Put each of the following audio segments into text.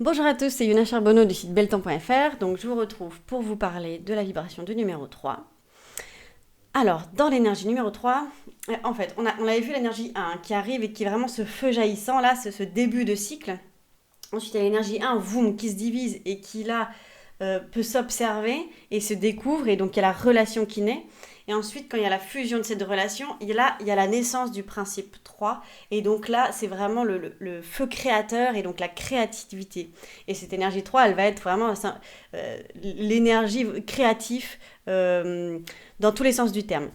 Bonjour à tous, c'est Yuna Charbonneau du site belletemps.fr. Donc je vous retrouve pour vous parler de la vibration du numéro 3. Alors, dans l'énergie numéro 3, en fait, on avait vu l'énergie 1 qui arrive et qui est vraiment ce feu jaillissant, là, ce début de cycle. Ensuite, il y a l'énergie 1, voum, qui se divise et qui, là, peut s'observer et se découvre, et donc il y a la relation qui naît. Et ensuite, quand il y a la fusion de ces deux relations, il y a la naissance du principe 3. Et donc là, c'est vraiment le feu créateur et donc la créativité. Et cette énergie 3, elle va être vraiment l'énergie créative dans tous les sens du terme.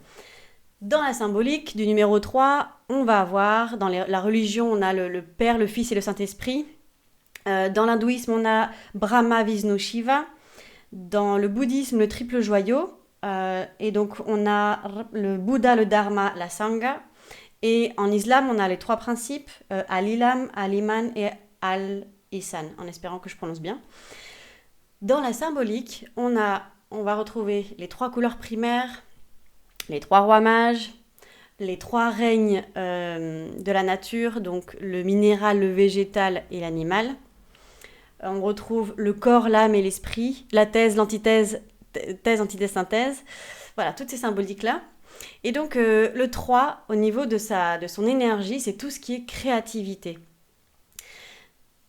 Dans la symbolique du numéro 3, on va avoir, dans la religion, on a le Père, le Fils et le Saint-Esprit. Dans l'hindouisme, on a Brahma, Vishnu, Shiva. Dans le bouddhisme, le triple joyau. Et donc, on a le Bouddha, le Dharma, la Sangha. Et en islam, on a les trois principes, Al-Ilam, Al-Iman et Al-Ihsan, en espérant que je prononce bien. Dans la symbolique, on va retrouver les trois couleurs primaires, les trois rois mages, les trois règnes de la nature, donc le minéral, le végétal et l'animal. On retrouve le corps, l'âme et l'esprit, la thèse, l'antithèse, thèse, antithèse, synthèse. Voilà, toutes ces symboliques-là. Et donc le 3, au niveau de son énergie, c'est tout ce qui est créativité.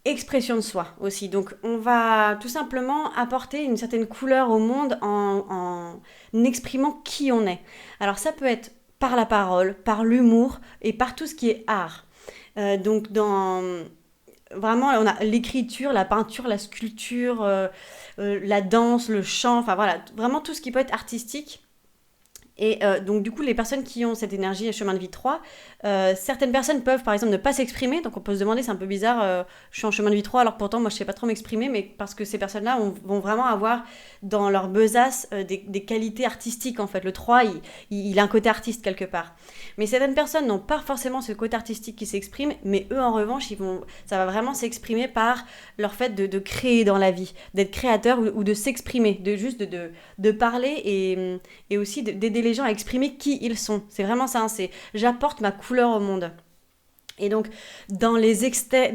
Expression de soi aussi. Donc on va tout simplement apporter une certaine couleur au monde en exprimant qui on est. Alors ça peut être par la parole, par l'humour et par tout ce qui est art. Donc vraiment, on a l'écriture, la peinture, la sculpture, la danse, le chant, enfin voilà, vraiment tout ce qui peut être artistique. Et donc du coup, les personnes qui ont cette énergie chemin de vie 3, certaines personnes peuvent par exemple ne pas s'exprimer, donc on peut se demander, c'est un peu bizarre, je suis en chemin de vie 3 alors pourtant moi je sais pas trop m'exprimer, mais parce que ces personnes-là vont vraiment avoir dans leur besace des qualités artistiques en fait. Le 3, il a un côté artiste quelque part. Mais certaines personnes n'ont pas forcément ce côté artistique qui s'exprime, mais eux en revanche, ça va vraiment s'exprimer par leur fait de créer dans la vie, d'être créateur ou de s'exprimer, de parler et aussi d'aider les gens à exprimer qui ils sont. C'est vraiment ça, hein, c'est j'apporte ma couleur au monde. Et donc, dans les excès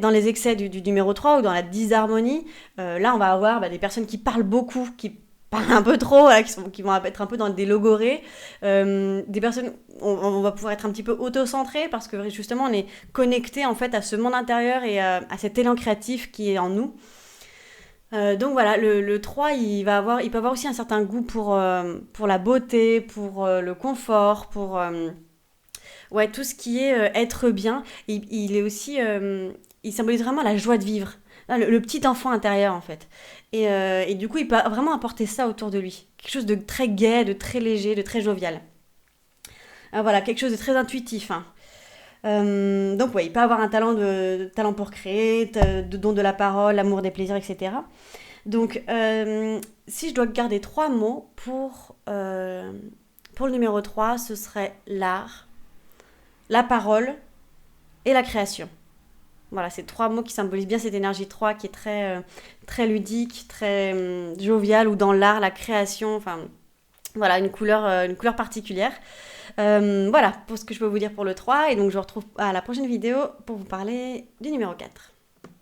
du numéro 3 ou dans la disharmonie, là, on va avoir des personnes qui parlent beaucoup, qui parlent un peu trop, voilà, qui vont être un peu dans des logorées. Des personnes, on va pouvoir être un petit peu auto-centré parce que justement, on est connecté en fait à ce monde intérieur et à cet élan créatif qui est en nous. Donc voilà, le 3, il peut avoir aussi un certain goût pour la beauté, pour le confort, pour ouais, tout ce qui est être bien. Il est aussi, il symbolise vraiment la joie de vivre. Le petit enfant intérieur en fait. Et du coup, il peut vraiment apporter ça autour de lui. Quelque chose de très gai, de très léger, de très jovial. Voilà, quelque chose de très intuitif, hein. Donc ouais, il peut avoir un talent pour créer, de don de la parole, l'amour des plaisirs, etc. Donc, si je dois garder trois mots pour le numéro 3, ce serait l'art, la parole et la création. Voilà, c'est trois mots qui symbolisent bien cette énergie 3 qui est très ludique, très joviale, ou dans l'art, la création, enfin voilà, une couleur particulière. Voilà pour ce que je peux vous dire pour le 3, et donc je vous retrouve à la prochaine vidéo pour vous parler du numéro 4.